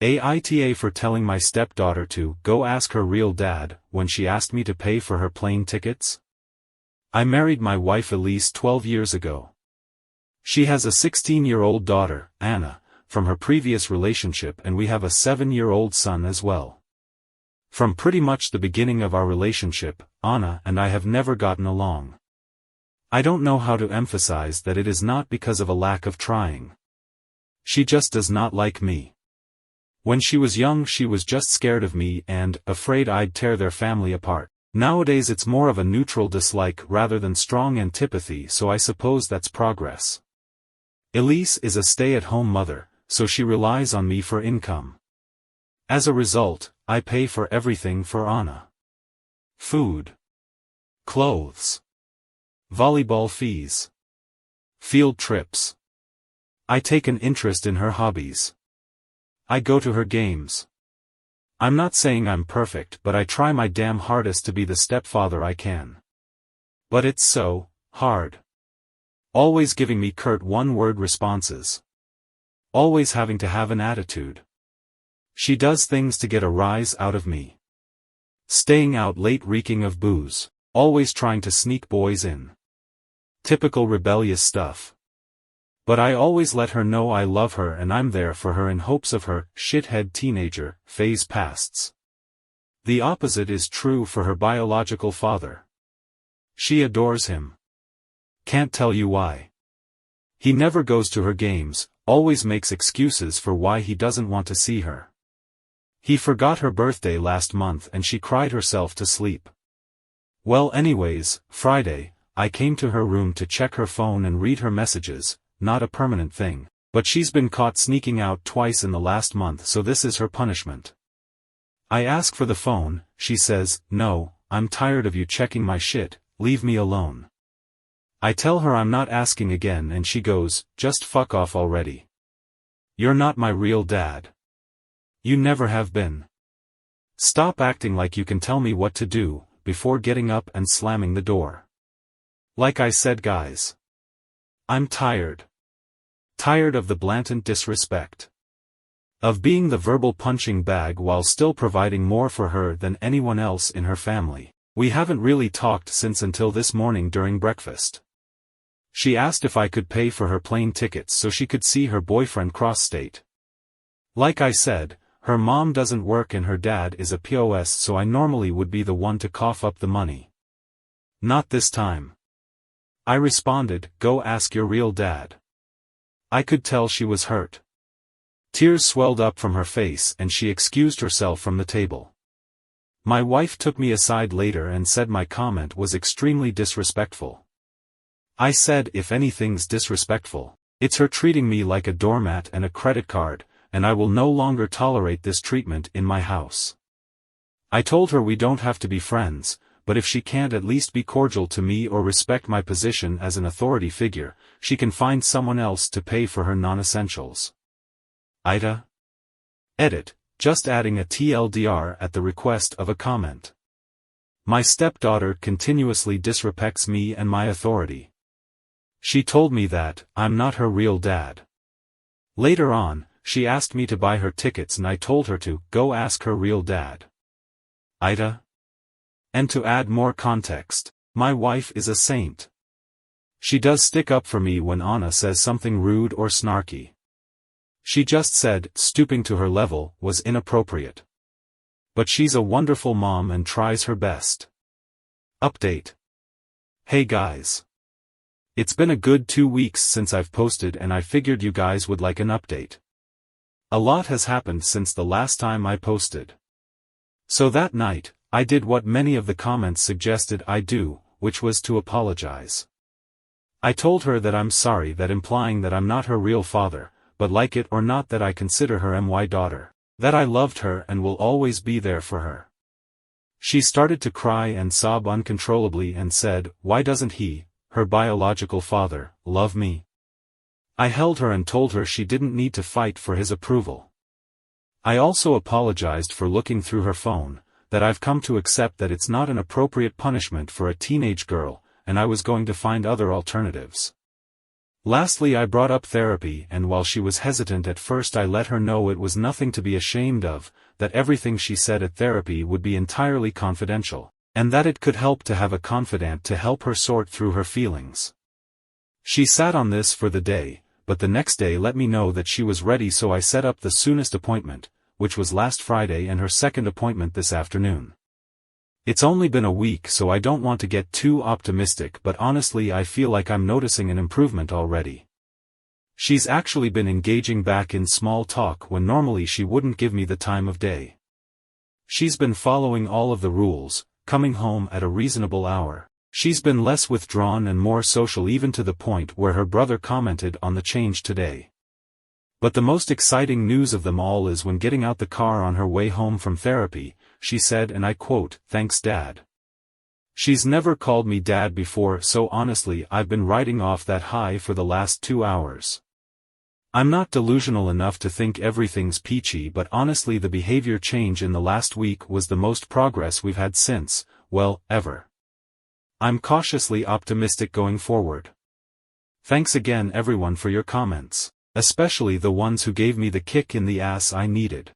AITA for telling my stepdaughter to go ask her real dad when she asked me to pay for her plane tickets? I married my wife Elise 12 years ago. She has a 16-year-old daughter, Anna, from her previous relationship, and we have a 7-year-old son as well. From pretty much the beginning of our relationship, Anna and I have never gotten along. I don't know how to emphasize that it is not because of a lack of trying. She just does not like me. When she was young she was just scared of me and afraid I'd tear their family apart. Nowadays it's more of a neutral dislike rather than strong antipathy, so I suppose that's progress. Elise is a stay-at-home mother, so she relies on me for income. As a result, I pay for everything for Anna. Food. Clothes. Volleyball fees. Field trips. I take an interest in her hobbies. I go to her games. I'm not saying I'm perfect, but I try my damn hardest to be the stepfather I can. But it's so hard. Always giving me curt one-word responses. Always having to have an attitude. She does things to get a rise out of me. Staying out late reeking of booze. Always trying to sneak boys in. Typical rebellious stuff. But I always let her know I love her and I'm there for her in hopes of her shithead teenager phase pasts. The opposite is true for her biological father. She adores him. Can't tell you why. He never goes to her games, always makes excuses for why he doesn't want to see her. He forgot her birthday last month and she cried herself to sleep. Well, anyways, Friday, I came to her room to check her phone and read her messages. Not a permanent thing, but she's been caught sneaking out twice in the last month, so this is her punishment. I ask for the phone, she says, "No, I'm tired of you checking my shit, leave me alone." I tell her I'm not asking again and she goes, "Just fuck off already. You're not my real dad. You never have been. Stop acting like you can tell me what to do," before getting up and slamming the door. Like I said, guys. I'm tired. Tired of the blatant disrespect. Of being the verbal punching bag while still providing more for her than anyone else in her family. We haven't really talked since until this morning during breakfast. She asked if I could pay for her plane tickets so she could see her boyfriend cross-state. Like I said, her mom doesn't work and her dad is a POS, so I normally would be the one to cough up the money. Not this time. I responded, "Go ask your real dad." I could tell she was hurt. Tears swelled up from her face and she excused herself from the table. My wife took me aside later and said my comment was extremely disrespectful. I said if anything's disrespectful, it's her treating me like a doormat and a credit card, and I will no longer tolerate this treatment in my house. I told her we don't have to be friends, but if she can't at least be cordial to me or respect my position as an authority figure, she can find someone else to pay for her non-essentials. AITA. Edit, just adding a TLDR at the request of a comment. My stepdaughter continuously disrespects me and my authority. She told me that I'm not her real dad. Later on, she asked me to buy her tickets and I told her to go ask her real dad. AITA. And to add more context, my wife is a saint. She does stick up for me when Anna says something rude or snarky. She just said stooping to her level was inappropriate. But she's a wonderful mom and tries her best. Update. Hey guys. It's been a good 2 weeks since I've posted and I figured you guys would like an update. A lot has happened since the last time I posted. So that night, I did what many of the comments suggested I do, which was to apologize. I told her that I'm sorry, that implying that I'm not her real father, but like it or not that I consider her my daughter, that I loved her and will always be there for her. She started to cry and sob uncontrollably and said, "Why doesn't he, her biological father, love me?" I held her and told her she didn't need to fight for his approval. I also apologized for looking through her phone, that I've come to accept that it's not an appropriate punishment for a teenage girl, and I was going to find other alternatives. Lastly, I brought up therapy, and while she was hesitant at first, I let her know it was nothing to be ashamed of, that everything she said at therapy would be entirely confidential, and that it could help to have a confidant to help her sort through her feelings. She sat on this for the day, but the next day let me know that she was ready, so I set up the soonest appointment, which was last Friday, and her second appointment this afternoon. It's only been a week, so I don't want to get too optimistic, but honestly I feel like I'm noticing an improvement already. She's actually been engaging back in small talk when normally she wouldn't give me the time of day. She's been following all of the rules, coming home at a reasonable hour. She's been less withdrawn and more social, even to the point where her brother commented on the change today. But the most exciting news of them all is when getting out the car on her way home from therapy, she said, and I quote, "Thanks, Dad." She's never called me Dad before, so honestly I've been riding off that high for the last 2 hours. I'm not delusional enough to think everything's peachy, but honestly the behavior change in the last week was the most progress we've had since, well, ever. I'm cautiously optimistic going forward. Thanks again everyone for your comments, especially the ones who gave me the kick in the ass I needed.